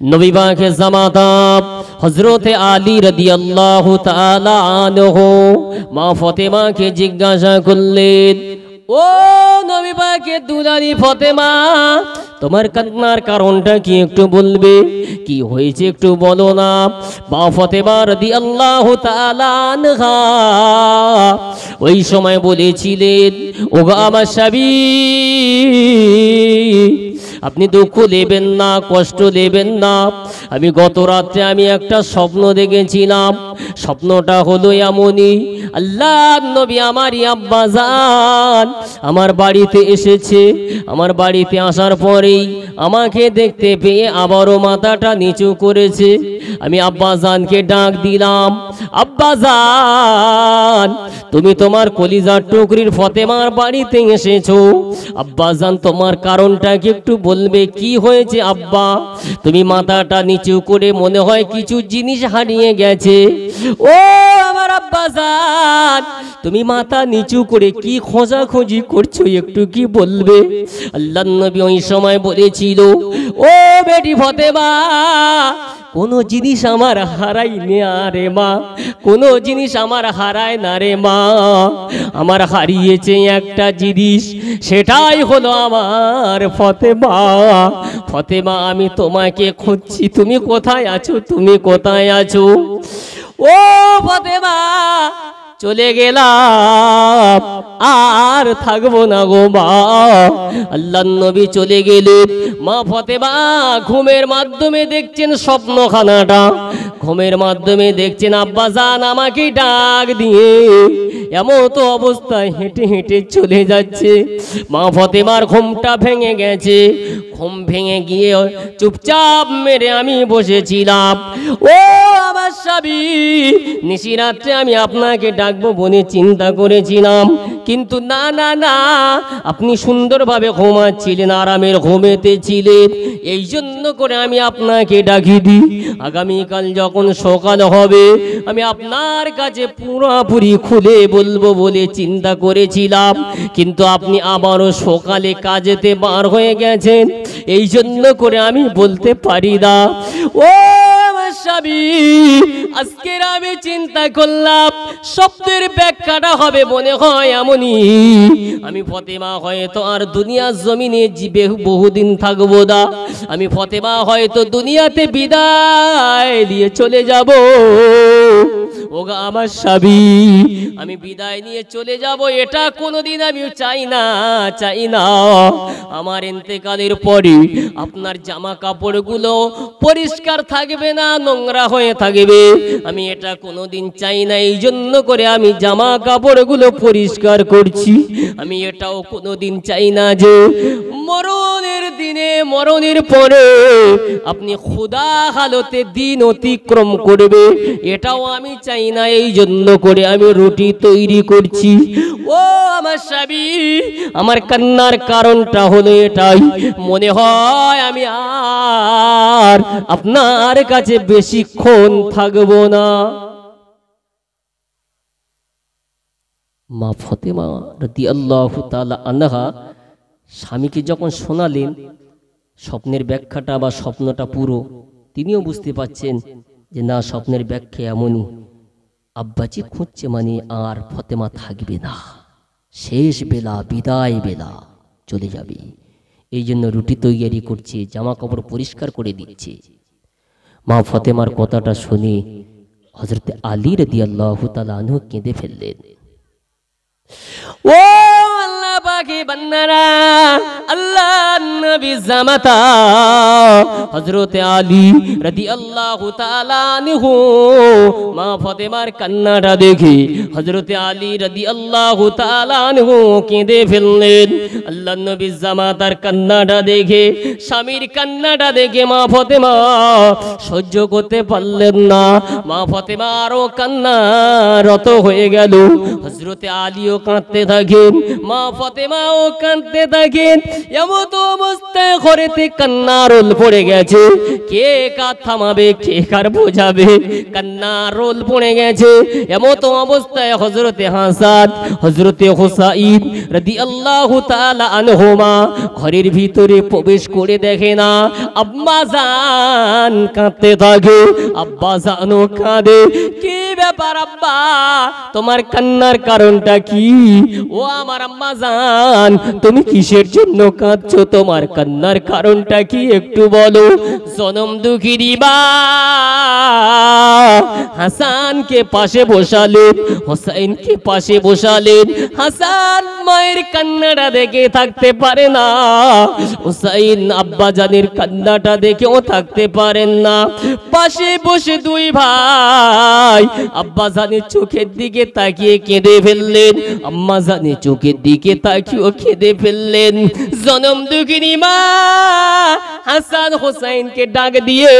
নবী পাকের জামাতা হযরতে আলী রাদিয়াল্লাহু তাআলা আনহু মা ফাতেমাকে জিজ্ঞাসা করলেন, ও নবী পাকের দুলালি ফাতেমা, তোমার কান্নার কারণটা কি একটু বলবে? কি হয়েছে একটু বলো না। মা ফাতেমা রাদিয়াল্লাহু তাআলা আনহা ওই সময় বলেছিলেন, ওগো আমার স্বামী, আপনি দুঃখ নেবেন না, কষ্ট নেবেন না। আমি গত রাত্রে একটা স্বপ্ন দেখেছিলাম। স্বপ্নটা হলো এমনই, আল্লাহর নবী আমারই আব্বাজান আমার বাড়িতে এসেছে। আমার বাড়িতে আসার পরেই আমাকে দেখতে পেয়ে আবারও মাথাটা নিচু করেছে। আমি আব্বাজানকে ডাক দিলাম, আব্বাজান তুমি তোমার কলিজার টুকরির ফাতেমার বাড়িতে এসেছো। আব্বাজান তোমার কারণটা কি একটু বলবে? কি হয়েছে আব্বা? তুমি মাথাটা নিচু করে মনে হয় কিছু জিনিস হারিয়ে গেছে। ও আমার আব্বাজান, তুমি মাথা নিচু করে কি খোঁজাখুঁজি করছো একটু কি বলবে? আল্লাহর নবী ওই সময় বলেছিল, ও বেটি ফাতেমা, কোনো জিনিস আমার হারাই না রে মা, কোনো জিনিস আমার হারায় না রে মা। আমার হারিয়েছে একটা জিনিস, সেটাই হলো আমার ফাতেমা। ফাতেমা, আমি তোমাকে খুঁজছি, তুমি কোথায় আছো? তুমি কোথায় আছো? ও ফাতেমা, চলে গেলাম, আর থাকবো না গো মা। আল্লাহর নবী চলে গেলেন। মা ফাতেমা ঘুমের মাধ্যমে দেখছেন স্বপ্নখানাটা, ঘুমের মাধ্যমে দেখছেন আব্বাজান আমাকে ডাক দিয়ে এমন তো অবস্থায় হেঁটে হেঁটে চলে যাচ্ছে। মা ফাতেমার ঘুমটা ভেঙে গেছে। ঘুম ভেঙে গিয়ে চুপচাপ মেরে আমি বসেছিলাম। ও আমার স্বামী, নিশিরাত্রে আমি আপনাকে ডাকবো বলে চিন্তা করেছিলাম, কিন্তু না না না, আপনি সুন্দরভাবে ঘুমাচ্ছিলেন, আরামের ঘুমেতে ছিলেন, এই জন্য করে আমি আপনাকে ডাকি দিই। আগামীকাল যখন সকাল হবে আমি আপনার কাছে পুরোপুরি খুলে বলবো বলে চিন্তা করেছিলাম, কিন্তু আপনি আবারও সকালে কাজেতে বার হয়ে গেছেন, এই জন্য করে আমি বলতে পারি না। ও আমার স্বামী, আজকের আমি চিন্তা করলাম স্বপ্নের ব্যাখ্যাটা হবে মনে হয় এমনই, আমি ফাতেমা হয়তো আর দুনিয়ার জমিনে বহুদিন থাকবো না। আমি ফাতেমা হয়তো দুনিয়াতে বিদায় দিয়ে চলে যাব। ওগো আমার স্বামী, আমি বিদায় নিয়ে চলে যাব, এটা কোনোদিন আমি চাই না, চাই না। আমার ইন্তেকালের পরে আপনার জামা কাপড়গুলো পরিষ্কার থাকবে না, নোংরা হয়ে থাকবে, আমি এটা কোনোদিন চাই না। এই জন্য করে আমি জামা কাপড়গুলো পরিষ্কার করছি। আমি এটাও কোনোদিন চাই না যে মরণের দিনে, মরণের পরে আপনি খুদা হালতে দিন অতিক্রম করবে, এটাও আমি চাই না। এই জন্য করে আমি রুটি তৈরি করছি। ও আমার স্বামী, আমার কান্নার কারণটা হলো এটাই, মনে হয় আমি আর আপনার কাছে বেশিক্ষণ থাকবো না। মা ফাতেমা রাদিয়াল্লাহু তাআলা আনহা স্বামীকে যখন শোনালেন স্বপ্নের ব্যাখ্যাটা বা স্বপ্নটা পুরো, তিনিও বুঝতে পাচ্ছেন যে না, স্বপ্নের ব্যাখ্যা এমনই, আব্বাজি খুঁজছে মানে আর ফাতেমা থাকবে না, শেষ বেলা, বিদায় বেলা চলে যাবে। এই জন্য রুটি তৈরি করছে, জামা কাপড় পরিষ্কার করে দিচ্ছে। মা ফাতেমার কথাটা শুনে হযরত আলী রাদিয়াল্লাহু তাআলা আনহু কেঁদে ফেললেন। ও আল্লাহ পাকে বান্দারা, আল্লাহ নবী জামাতা হযরত আলী রাদিয়াল্লাহু তাআলা আনহু মা ফাতেমার কান্নাটা দেখে হযরত আলী রাদিয়াল্লাহু তাআলা আনহু কেঁদে ফেললেন। আল্লাহ নবী জামাতার কান্নাটা দেখে, স্বামীর কান্নাটা দেখে মা ফাতেমা সহ্য করতে পারলেন না। মা ফাতেমা আরো কান্নারত হয়ে গেল। হযরত আলীও কাঁদতে থাকেন। মা ফাতেমা ফাতেমাও কাঁদতে থাকেন। এমত অবস্থায় ঘরেতে কান্নার রোল পড়ে গেছে, কে কার থামাবে, কে কার বোঝাবে, কান্নার রোল পড়ে গেছে। এমত অবস্থায় হযরতে হাসান, হযরতে হুসাইন রাদিয়াল্লাহু তাআলা আনহুমা ঘরের ভিতরে প্রবেশ করে দেখে না আম্মা জান কাঁদতে থাকে, আব্বা জানও কাঁদে। কি ব্যাপার আব্বা, তোমার কান্নার কারণটা কি? ও আমার আম্মা জান, তুমি কিসের জন্য কাঁদছো? তোমার কান্নার কারণটা কি একটু বলো। জনম দুঃখিনী মা হাসানকে পাশে বসালেন, হোসাইনকে পাশে বসালেন। হাসান মায়ের কান্নাটা দেখে থাকতে পারে না, হোসাইন আব্বা জানের কান্নাটা দেখেও থাকতে পারেন না। পাশে বসে দুই ভাই আব্বা জানের চোখের দিকে তাকিয়ে কেঁদে ফেললেন, আম্মা জানের চোখের দিকে তাকিয়েও কেঁদে ফেললেন। জনম দুঃখিনী মা হাসান হোসাইনকে ডাক দিয়ে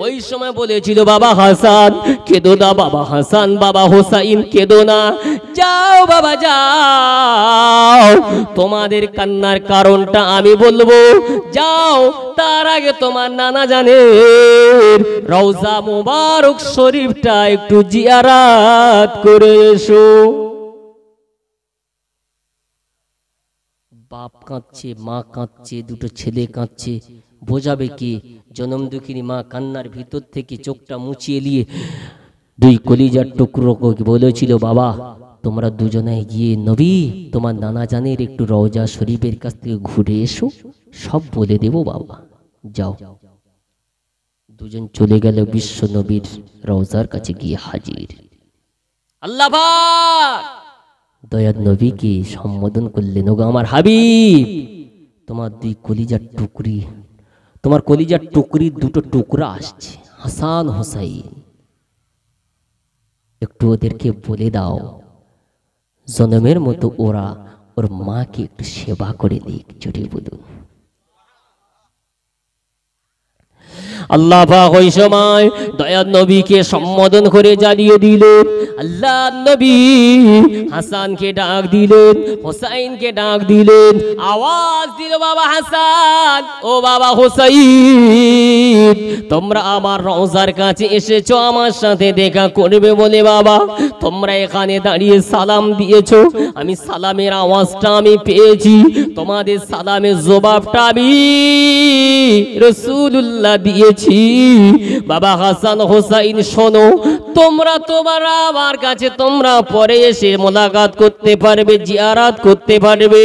ওই সময় বলেছিল, বাবা হাসান কেঁদো না, বাবা হাসান বাবা হোসাইন কেঁদো না, যাও বাবা যাও, তোমাদের কান্নার কারণটা আমি বলবো, যাও। তার আগে তোমার নানা জানের রওজা মুবারক শরীফটা একটু জিয়ারত করে এসো। বাপ কাঁদছে, মা কাঁদছে, দুটো ছেলে কাঁদছে, বোঝাবে কি? জনম দুঃখিনী মা কান্নার ভিতর থেকে চোখটা মুছিয়ে নিয়ে দুই কলিজার টুকরোকে বলেছিল, বাবা তোমরা দুজনে গিয়ে নবী তোমার নানা জানের একটু রওজা শরীফের কাছ থেকে ঘুরে এসো, সব বলে দেব বাবা, যাও। দুজন চলে গেল বিশ্ব নবীর রওজার কাছে গিয়ে হাজির। আল্লাহ পাক দয়ার নবীকে সম্বোধন করলেন, ওগো আমার হাবিব, তোমার দুই কলিজার টুকরি, তোমার কলিজার টুকরির দুটো টুকরা আসছে, হাসান হোসাইন, একটু ওদেরকে বলে দাও জনমের মতো ওরা ওর মাকে একটু সেবা করে দিক, জোরে বলুন। আল্লাহ পাক ওই সময় দয়ার নবীকে সম্বোধন করে জানিয়ে দিলেন, আল্লাহ নবী হাসানকে ডাক দিলেন, হোসাইনকে ডাক দিলেন, আওয়াজ দিল, বাবা হাসান ও বাবা হোসাইন, তোমরা আমার রওজার কাছে এসেছো আমার সাথে দেখা করবে বলে, বাবা তোমরা এখানে দাঁড়িয়ে সালাম দিয়েছো, আমি সালামের আওয়াজটা আমি পেয়েছি, তোমাদের সালামের জবাবটা আমি রাসূলুল্লাহ দিয়েছি। বাবা হাসান হোসাইন শোনো, তোমরা আমার কাছে তোমরা পরে এসে মোলাকাত করতে পারবে, জিয়ারত করতে পারবে,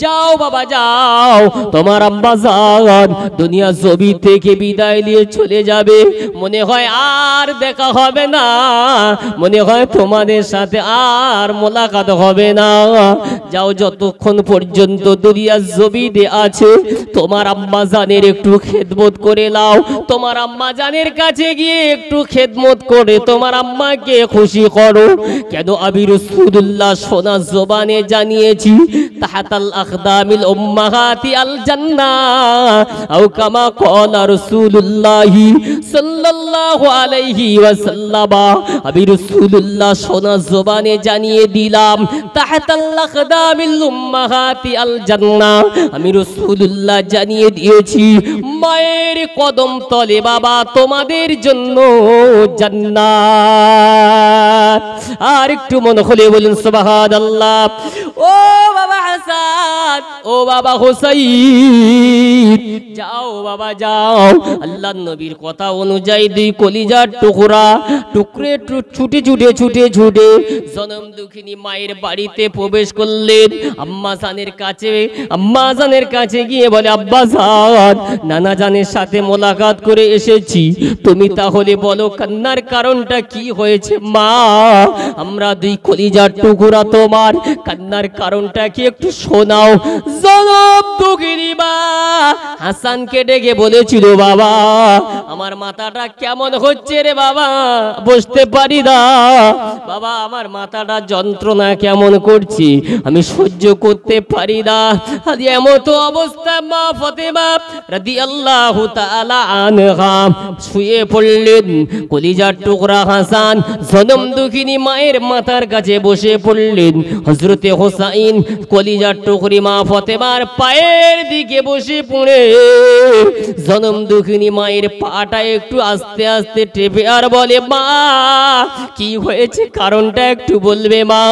যাও বাবা যাও। তোমার আম্মা জান দুনিয়া জমি থেকে বিদায় নিয়ে চলে যাবে, মনে হয় আর দেখা হবে না, মনে হয় তোমাদের সাথে আর মোলাকাত হবে না, যাও যতক্ষণ পর্যন্ত দুনিয়া জমিতে আছে তোমার আম্মা জানের একটু খেদমত করে নাও, তোমার আম্মা জানের কাছে গিয়ে একটু খেদমত করে তোমার আম্মাকে খুশি করো। কেন আমি রাসূলুল্লাহ সোনা জবানে জানিয়েছি, তাহাতাল আকদামিল উম্মাহাতি আল জান্নাহ, আও কামা ক্বালা রাসূলুল্লাহ সাল্লাল্লাহু আলাইহি ওয়াসাল্লাম, আমি রাসূলুল্লাহ সোনা জবানে জানিয়ে দিলাম, তাহাতাল আকদামিল উম্মাহাতি আল জান্নাহ, আমি রাসূলুল্লাহ জানিয়ে দিয়েছি মায়ের কদম তলে বাবা তোমাদের জন্য জান্নাত। আর একটু মন খুলে বলুন সুবহানাল্লাহ। ও বাবা হাসান, ও বাবা হোসাইন, যাও বাবা যাও। আল্লাহর নবীর কথা অনুযায়ী দুই কলিজার টুকরে ছুটে ছুটে জনম দুঃখিনী মায়ের বাড়িতে প্রবেশ করলেন। আম্মা জানের কাছে গিয়ে বলে, আব্বা জান নানা জানের সাথে মোলাকাত করে এসেছি, তুমি তাহলে বলো কান্নার কারণটা কি হয়েছে? মা আমরা দুই কলিজার টুকরা, তোমার কান্নার কারণটা কি একটু শোনাও। জনম দুঃখিনী মা হাসানকে ডেকে বলেছিল, বাবা আমার মাথাটা কেমন হচ্ছে রে বাবা, বসতে পারি না বাবা, আমার মাথাটা যন্ত্রণা কেমন করছে, আমি সহ্য করতে পারি না। আজ এমতো অবস্থা মা ফাতেমা রাদিয়াল্লাহু তাআলা আনহা শুয়ে পড়লেন। কলিজার টুকরা হাসান জনম দুঃখিনী মায়ের মাথার কাছে বসে পড়লেন। হযরতে হোসাইন কলিজার টুকরি মা ফাতেমার পায়ের দিকে বসে পড়ে জনম দুঃখিনী মায়ের পাটা একটু আস্তে আস্তে টেপে আর বলে, মা কি হয়েছে, কারণটা একটু বলবে মা।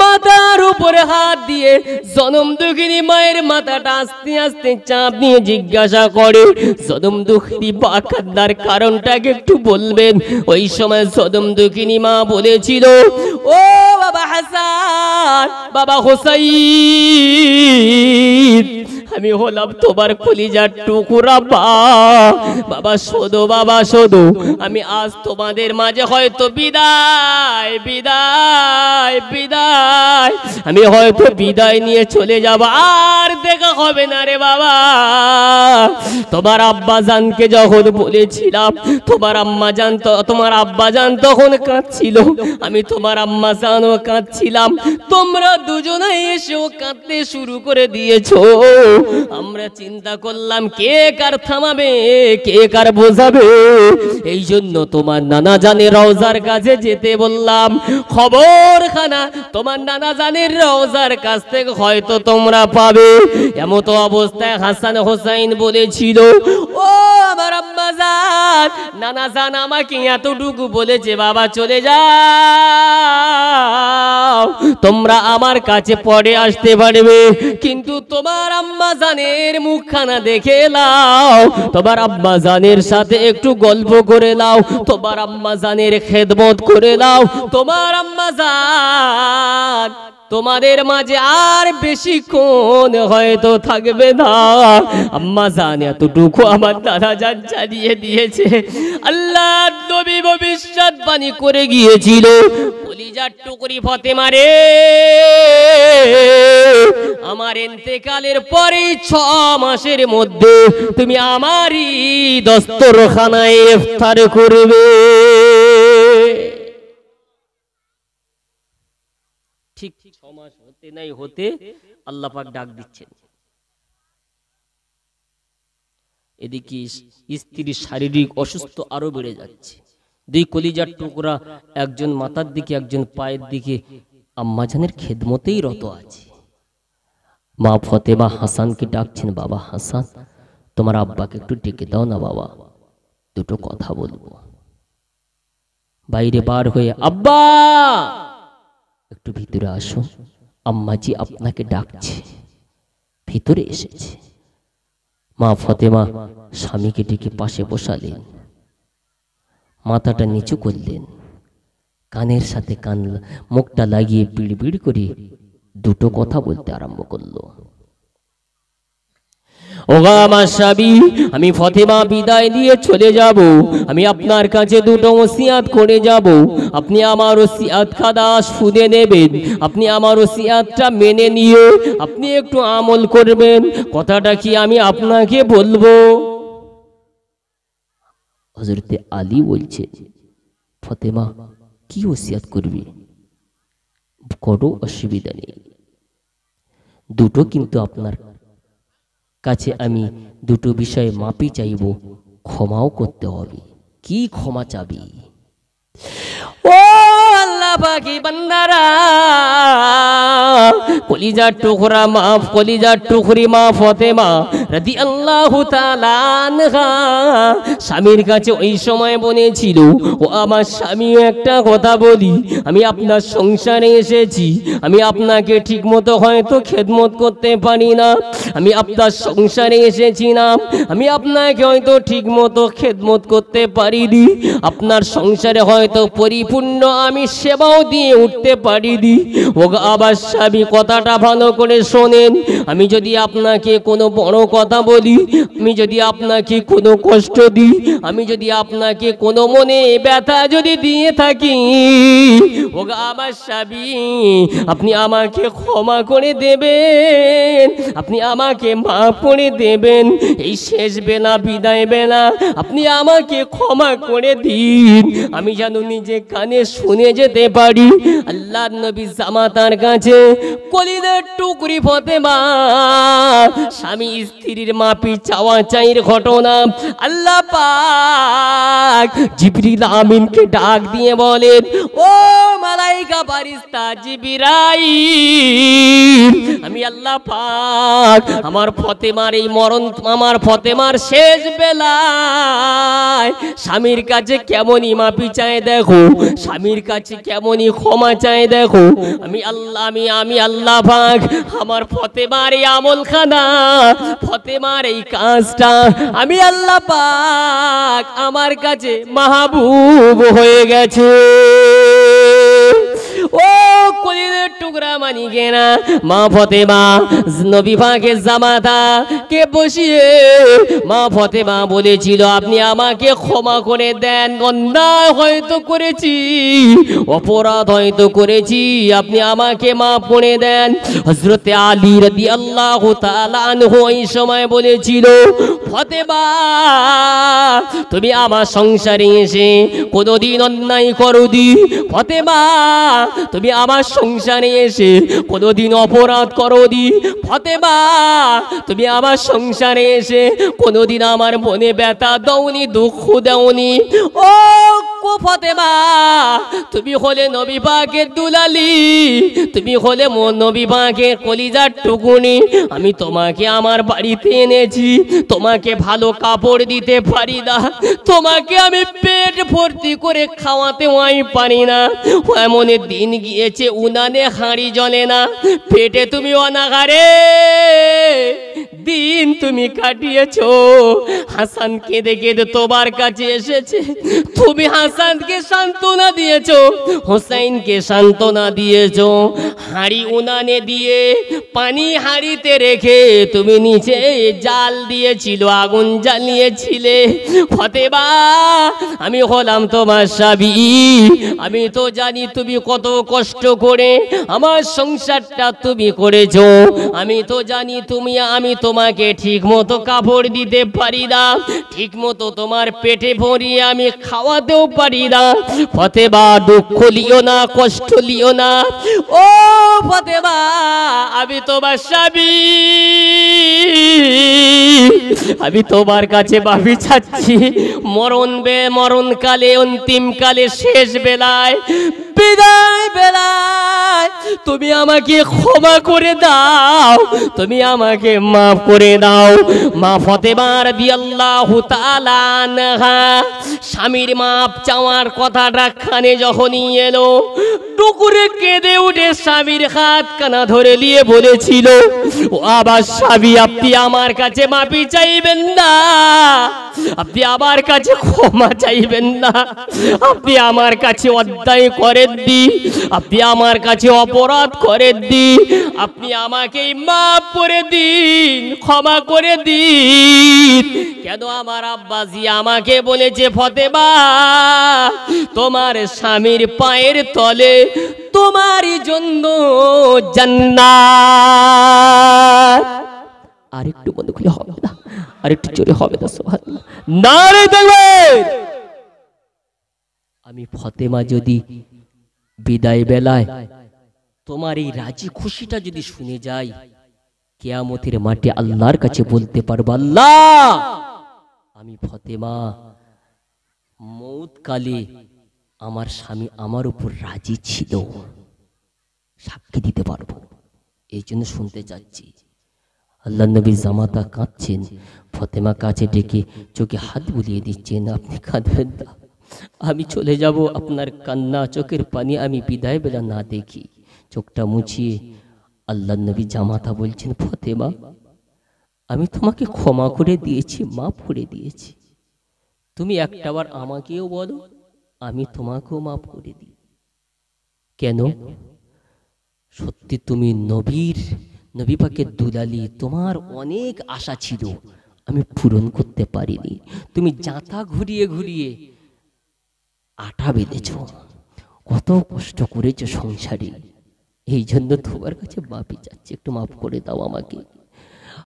মাথার উপরে হাত দিয়ে জনম দুঃখিনী মায়ের মাথাটা আস্তে আস্তে চাপ নিয়ে জিজ্ঞাসা করে, জনম দুঃখিনী মা কান্নার কারণটাকে একটু বলবেন। ওই সময় জনম দুঃখিনী মা বলেছিল, ও বাবা হাসান, বাবা হোসাইন, আমি হলাম তোমার কলিজার টুকরা বাবা, শোনো বাবা শোনো, আমি আজ তোমাদের মাঝে হয়তো বিদায় বিদায় বিদায়, আমি হয়তো বিদায় নিয়ে চলে যাব, আর দেখা হবে না রে বাবা। তোমার আব্বা জানকে যখন বলেছিলাম, তোমার আম্মা জান, তোমার আব্বা জান তখন কাঁদছিল, আমি তোমার আম্মা জানও কাঁদছিলাম, তোমরা দুজনেই এসেও কাঁদতে শুরু করে দিয়েছো। আমরা চিন্তা করলাম কে কার থামাবে, কে কার বোঝাবে, এই জন্য তোমার নানা জানের রওজার কাছে যেতে বললাম। খবরখানা তোমার নানা জানের রওজার কাছ থেকে হয়তো তোমরা পাবে। এমতো অবস্থায় হাসান হোসাইন বলেছিল, ও আমার আম্মা জান, নানা জান আমাকে এতটুকু বলেছে, বাবা চলে যাও, তোমরা আমার কাছে পরে আসতে পারবে, কিন্তু তোমার আম্মা জানের মুখখানা দেখে নাও, তোমার আম্মা জানের সাথে একটু গল্প করে নাও, তোমার আম্মা জানের খেদমত করে নাও, তোমার আম্মা জান তোমাদের মাঝে আর বেশিক্ষণ হয়তো থাকবে না। আম্মা জান এতটুকু আমার দাদা জান জানিয়ে দিয়েছে। আল্লাহ নবী ভবিষ্যৎবাণী করে গিয়েছিল, কলিজার টুকরি ফাতেমা রে, আমার ইন্তেকালের পরে 6 মাসের মধ্যে তুমি আমারই দস্তরখানায় ইফতার করবে। ঠিক 6 মাস হতে নাই হতে আল্লাহ পাক ডাক দিচ্ছেন। এদিকে স্ত্রীর শারীরিক অসুস্থ আরো বেড়ে যাচ্ছে। দুই কলিজার টুকরা, একজন মাথার দিকে একজন পায়ের দিকে আম্মাজানের খেদমতেই রত আছে। মা ফাতেমা হাসানকে ডাকছেন, বাবা হাসান, তোমার আব্বাকে একটু ডেকে দাও না বাবা, দুটো কথা বলবো। বাইরে বার হয়ে, আব্বা একটু ভিতরে আসুন, আম্মাজি আপনাকে ডাকছে। ভিতরে এসেছে। মা ফাতেমা স্বামীকে ডেকে পাশে বসালেন, মাথাটা নিচু করলেন, কানের সাথে কান মুখটা লাগিয়ে বিড়বিড় করে দুটো কথা বলতে আরম্ভ করলো। ওগো আমার স্বামী, আমি ফাতেমা বিদায় দিয়ে চলে যাব, আমি আপনার কাছে দুটো ওসিয়াত করে যাব, আপনি আমার ওসিয়াত খাদা শুনে নেবেন, আপনি আমার ওসিয়াতটা মেনে নিয়ে আপনি একটু আমল করবেন। কথাটা কি আমি আপনাকে বলবো? হযরতে আলী বলছে, ফাতেমা কি ওসিয়াত করবি, কোনো অসুবিধা নেই, দুটো কিন্তু আপনার কাছে আমি দুটো বিষয়ে মাপি চাইব, ক্ষমাও করতে হবে। কি ক্ষমা চাবি? ও আল্লাহ পাকি বান্দারা, কলিজার টুকরা মা, কলিজার টুকরি মা ফাতেমা রাদিয়াল্লাহু তাআলা আনহা স্বামীর কাছে ওই সময় বলেছিল, ও আমার স্বামী একটা কথা বলি, আমি আপনার সংসারে এসেছি, আমি আপনাকে ঠিকমতো হয়তো খেদমত করতে পারি না, আমি আপনার সংসারে এসেছি না, আমি আপনাকে হয়তো ঠিকমতো খেদমত করতে পারিনি, আপনার সংসারে হয়তো পরিপূর্ণ আমি সেবা পাও দিয়ে উঠতে পারিনি। ওগো আবার স্বামী কথাটা ভালো করে শোনেন, আমি যদি আপনাকে কোনো বড় কথা বলি, আমি যদি আপনাকে কোনো কষ্ট দিই, আমি যদি আপনাকে কোনো মনে ব্যথা যদি দিয়ে থাকি, ওগো আমার স্বামী আপনি আমাকে ক্ষমা করে দেবেন, আপনি আমাকে মাফ করে দেবেন। এই শেষ বেলা, বিদায় বেলা আপনি আমাকে ক্ষমা করে দিন, আমি যেন নিজে কানে শুনে যেতে পারি। আল্লাহর নবী জামাতার কাছে কলিজার টুকরি ফাতেমা স্বামী স্ত্রীর মাপি চাওয়া চাইর ঘটনা আল্লাহ পাক জিবরিল আমিনকে ডাক দিয়ে বলেন, ও মালাইকা ফারিস্তা জিবরাইল, আমি আল্লাহ পাক আমার ফাতেমার এই মরণ, আমার ফাতেমার শেষ বেলায় স্বামীর কাছে কেমনই মাপি চায় দেখো, স্বামীর কাছে কেমনই ক্ষমা চায় দেখো। আমি আল্লাহ পাক আমার ফাতেমার এই আমলখানা, ফাতেমার এই কাজটা আমি আল্লাহ পাক আমার কাছে মাহবুব হয়ে গেছে। ও কলিজার টুকরা মানিকেনা, মা ফাতেমা নবী পাকের জামাতা কে বসিয়ে মা ফাতেমা বলেছিল, আপনি আমাকে ক্ষমা করে দেন, অন্যায় হয়তো করেছি, অপরাধ হয়তো করেছি, আপনি আমাকে মাফ করে দেন। হযরতে আলী রাদিয়াল্লাহু তাআলা আনহু এই সময় বলেছিল, ফাতেমা তুমি আমার সংসারে এসে কোনোদিন অন্যায় করোনি, ফাতেমা তুমি আমার সংসারে এসে কোনোদিন অপরাধ করোনি, ফাতেমা তুমি আমার সংসারে এসে কোনোদিন আমার মনে ব্যথা দাওনি, দুঃখ দাওনি। ও ফাতেমা তুমি হলে নবী পাকের দুলালি, তুমি হলে নবী পাকের কলিজার টুকুনি, আমি তোমাকে আমার বাড়িতে এনেছি, তোমাকে ভালো কাপড় দিতে পারি না, তোমাকে আমি পেট ভর্তি করে খাওয়াতে পারি না, এমন দিন গিয়েছে উনানে হাঁড়ি জ্বলে না, পেটে তুমি অনাহারে দিন তুমি কাটিয়েছো। হাসান কেঁদে কেঁদে তোমার কাছে এসেছে, তুমি হাসানকে সান্ত্বনা দিয়েছো, হোসেনকে সান্ত্বনা দিয়েছো, হাঁড়ি উনানে দিয়ে পানি হাঁড়িতে রেখে তুমি নিচে জাল দিয়েছিল, আগুন জ্বালিয়েছিলে। ফাতেমা আমি হলাম তোমার স্বামী, আমি তো জানি তুমি কত কষ্ট করে আমার সংসারটা তুমি করেছো, আমি তো জানি আমি তোমাকে ঠিক মতো কাপড় দিতে পারি না, ঠিক মতো তোমার পেটে ভরিয়ে আমি খাওয়াতেও পারি না। ফাতেমা দুঃখ লিও না, কষ্ট লিও না, ও ফাতেমা আমি তোমার স্বামী, আমি তোমার কাছে মাফি চাচ্ছি। মরণকালে, অন্তিম কালে, শেষ বেলায়, বিদায় বেলায় তুমি আমাকে ক্ষমা করে দাও, তুমি আমাকে মাফ করে দাও। মা ফাতেমা রাদিয়াল্লাহু তাআলা আনহা স্বামীর মাপ চাওয়ার কথাটা কানে যখনই এলো, টুকুরে কেঁদে উঠে স্বামীর হাত কানা ধরে নিয়ে বলেছিল, ও আবার স্বামী আপনি আমার কাছে মাফি চাইবেন না, আপনি আমার কাছে ক্ষমা চাইবেন না, আপনি আমার কাছে অন্যায় করেননি, আপনি আমার কাছে অপরাধ করেননি, আপনি আমাকে মাফ করে দিন, ক্ষমা করে দিন। কেন আমার আব্বাজি আমাকে বলেছে, ফাতেমা তোমার স্বামীর পায়ের তলে তোমারই জন্য জান্নাত। আরেকটু বন্ধ খুলে হবে না, আরেকটু জোরে হবে না, সুবহানাল্লাহ, নারে তাকবীর। আমি ফাতেমা যদি বিদায় বেলায় তোমার এই রাজি খুশিটা যদি শুনে যাই, কিয়ামতের মাঠে আল্লাহর কাছে বলতে পারবো, আল্লাহ আমি ফাতেমা মউত কালে আমার স্বামী আমার উপর রাজি ছিল, সাক্ষী দিতে পারবো। এই জন্য শুনতে যাচ্ছি। আল্লাহ নবী জামাতা কাঁদছেন, ফাতেমা কাছে ডেকে চোখে হাত বুলিয়ে দিচ্ছেন, আপনি কাঁদবেন না, আমি চলে যাব, আপনার কান্না চোখের পানি আমি বিদায় বেলা না দেখি। চোখটা মুছিয়ে আল্লাহ নবী জামাতা বলছেন, ফাতেমা আমি তোমাকে ক্ষমা করে দিয়েছি, মাফ করে দিয়েছি, তুমি একটাবার আমাকেও বলো, আমি তোমাকেও মাফ করে দিই। কেন? সত্যি তুমি নবী পাকের দুলালি, তোমার অনেক আশা ছিল, আমি পূরণ করতে পারিনি। তুমি জাঁতা ঘুরিয়ে ঘুরিয়ে আটা বেঁধেছ, কত কষ্ট করেছো সংসারে, এই জন্য তোমার কাছে মাফি চাচ্ছি, একটু মাফ করে দাও আমাকে।